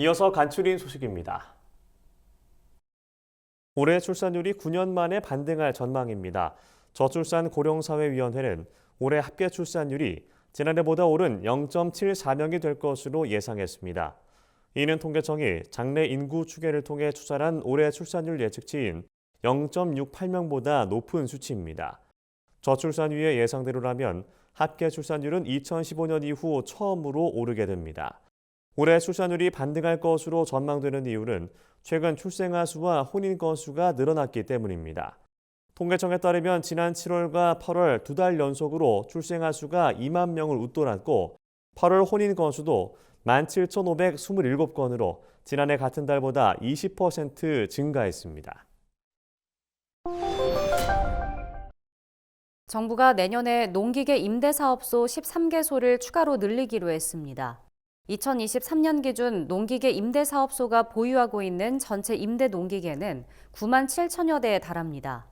이어서 간추린 소식입니다. 올해 출산율이 9년 만에 반등할 전망입니다. 저출산고령사회위원회는 올해 합계 출산율이 지난해보다 오른 0.74명이 될 것으로 예상했습니다. 이는 통계청이 장래 인구 추계를 통해 추산한 올해 출산율 예측치인 0.68명보다 높은 수치입니다. 저출산위의 예상대로라면 합계 출산율은 2015년 이후 처음으로 오르게 됩니다. 올해 출산율이 반등할 것으로 전망되는 이유는 최근 출생아 수와 혼인 건수가 늘어났기 때문입니다. 통계청에 따르면 지난 7월과 8월 2달 연속으로 출생아 수가 2만 명을 웃돌았고 8월 혼인 건수도 17,527건으로 지난해 같은 달보다 20% 증가했습니다. 정부가 내년에 농기계 임대사업소 13개소를 추가로 늘리기로 했습니다. 2023년 기준 농기계 임대사업소가 보유하고 있는 전체 임대 농기계는 9만 7천여 대에 달합니다.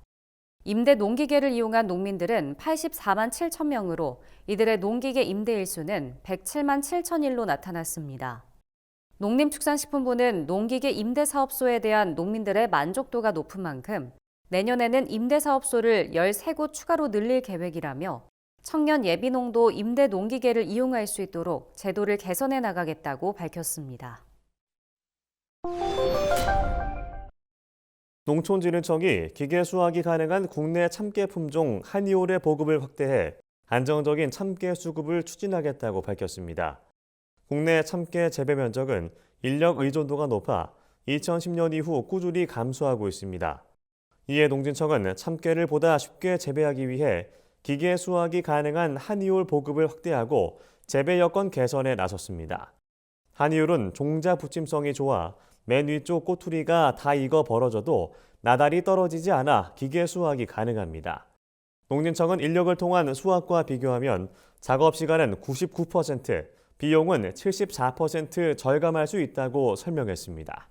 임대 농기계를 이용한 농민들은 84만 7천 명으로 이들의 농기계 임대 일수는 107만 7천 일로 나타났습니다. 농림축산식품부는 농기계 임대사업소에 대한 농민들의 만족도가 높은 만큼 내년에는 임대사업소를 13곳 추가로 늘릴 계획이라며 청년 예비농도 임대 농기계를 이용할 수 있도록 제도를 개선해 나가겠다고 밝혔습니다. 농촌진흥청이 기계 수확이 가능한 국내 참깨 품종 한이올의 보급을 확대해 안정적인 참깨 수급을 추진하겠다고 밝혔습니다. 국내 참깨 재배 면적은 인력 의존도가 높아 2010년 이후 꾸준히 감소하고 있습니다. 이에 농진청은 참깨를 보다 쉽게 재배하기 위해 기계 수확이 가능한 한이올 보급을 확대하고 재배 여건 개선에 나섰습니다. 한이올은 종자 붙임성이 좋아 맨 위쪽 꼬투리가 다 익어 벌어져도 나달이 떨어지지 않아 기계 수확이 가능합니다. 농진청은 인력을 통한 수확과 비교하면 작업 시간은 99%, 비용은 74% 절감할 수 있다고 설명했습니다.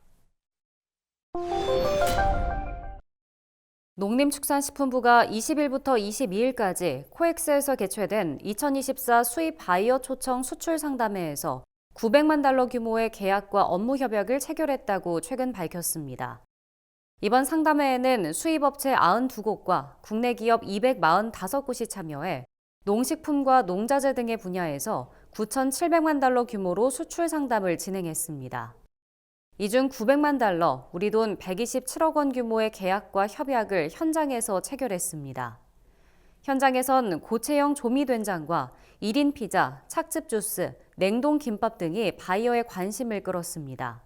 농림축산식품부가 20일부터 22일까지 코엑스에서 개최된 2024 수입 바이어 초청 수출 상담회에서 900만 달러 규모의 계약과 업무 협약을 체결했다고 최근 밝혔습니다. 이번 상담회에는 수입업체 92곳과 국내 기업 245곳이 참여해 농식품과 농자재 등의 분야에서 9,700만 달러 규모로 수출 상담을 진행했습니다. 이 중 900만 달러, 우리 돈 127억 원 규모의 계약과 협약을 현장에서 체결했습니다. 현장에선 고체형 조미된장과 1인 피자, 착즙 주스, 냉동 김밥 등이 바이어의 관심을 끌었습니다.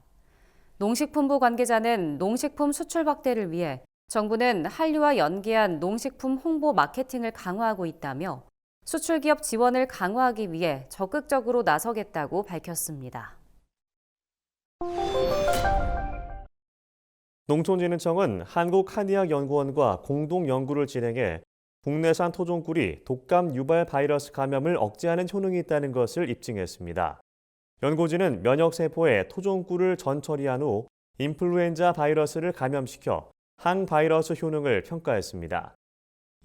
농식품부 관계자는 농식품 수출 확대를 위해 정부는 한류와 연계한 농식품 홍보 마케팅을 강화하고 있다며 수출기업 지원을 강화하기 위해 적극적으로 나서겠다고 밝혔습니다. 농촌진흥청은 한국한의학연구원과 공동 연구를 진행해 국내산 토종꿀이 독감 유발 바이러스 감염을 억제하는 효능이 있다는 것을 입증했습니다. 연구진은 면역세포에 토종꿀을 전처리한 후 인플루엔자 바이러스를 감염시켜 항바이러스 효능을 평가했습니다.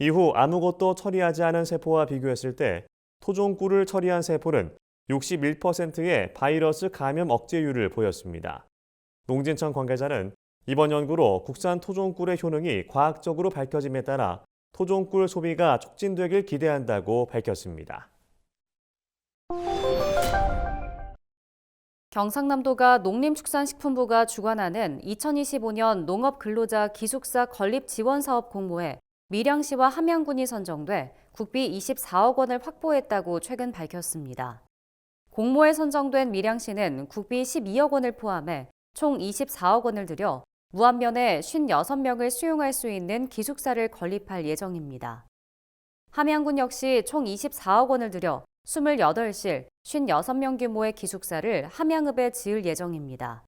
이후 아무것도 처리하지 않은 세포와 비교했을 때 토종꿀을 처리한 세포는 61%의 바이러스 감염 억제율을 보였습니다. 농진청 관계자는 이번 연구로 국산 토종꿀의 효능이 과학적으로 밝혀짐에 따라 토종꿀 소비가 촉진되길 기대한다고 밝혔습니다. 경상남도가 농림축산식품부가 주관하는 2025년 농업근로자 기숙사 건립지원사업 공모에 밀양시와 함양군이 선정돼 국비 24억 원을 확보했다고 최근 밝혔습니다. 공모에 선정된 밀양시는 국비 12억 원을 포함해 총 24억 원을 들여 무안면에 56명을 수용할 수 있는 기숙사를 건립할 예정입니다. 함양군 역시 총 24억 원을 들여 28실, 56명 규모의 기숙사를 함양읍에 지을 예정입니다.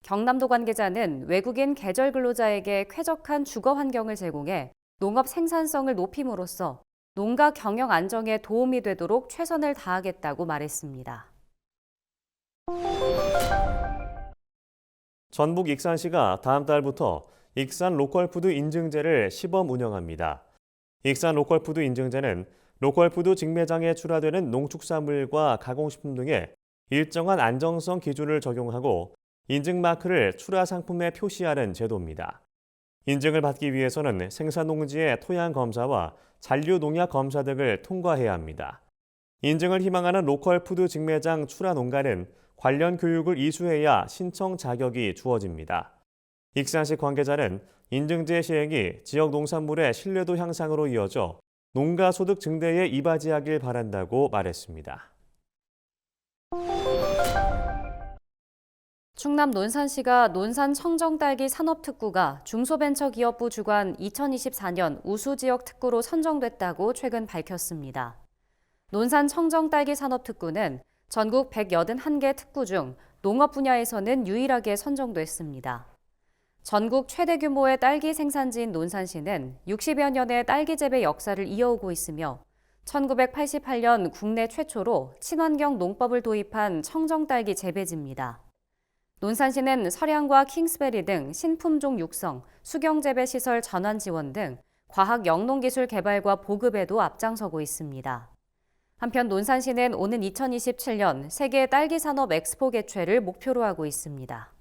경남도 관계자는 외국인 계절 근로자에게 쾌적한 주거 환경을 제공해 농업 생산성을 높임으로써 농가 경영 안정에 도움이 되도록 최선을 다하겠다고 말했습니다. 전북 익산시가 다음 달부터 익산 로컬푸드 인증제를 시범 운영합니다. 익산 로컬푸드 인증제는 로컬푸드 직매장에 출하되는 농축산물과 가공식품 등에 일정한 안정성 기준을 적용하고 인증 마크를 출하 상품에 표시하는 제도입니다. 인증을 받기 위해서는 생산 농지의 토양 검사와 잔류 농약 검사 등을 통과해야 합니다. 인증을 희망하는 로컬 푸드 직매장 출하 농가는 관련 교육을 이수해야 신청 자격이 주어집니다. 익산시 관계자는 인증제 시행이 지역 농산물의 신뢰도 향상으로 이어져 농가 소득 증대에 이바지하길 바란다고 말했습니다. 충남 논산시가 논산 청정딸기 산업특구가 중소벤처기업부 주관 2024년 우수지역 특구로 선정됐다고 최근 밝혔습니다. 논산 청정딸기 산업특구는 전국 181개 특구 중 농업 분야에서는 유일하게 선정됐습니다. 전국 최대 규모의 딸기 생산지인 논산시는 60여 년의 딸기 재배 역사를 이어오고 있으며 1988년 국내 최초로 친환경 농법을 도입한 청정딸기 재배지입니다. 논산시는 서량과 킹스베리 등 신품종 육성, 수경재배 시설 전환 지원 등 과학 영농기술 개발과 보급에도 앞장서고 있습니다. 한편 논산시는 오는 2027년 세계 딸기 산업 엑스포 개최를 목표로 하고 있습니다.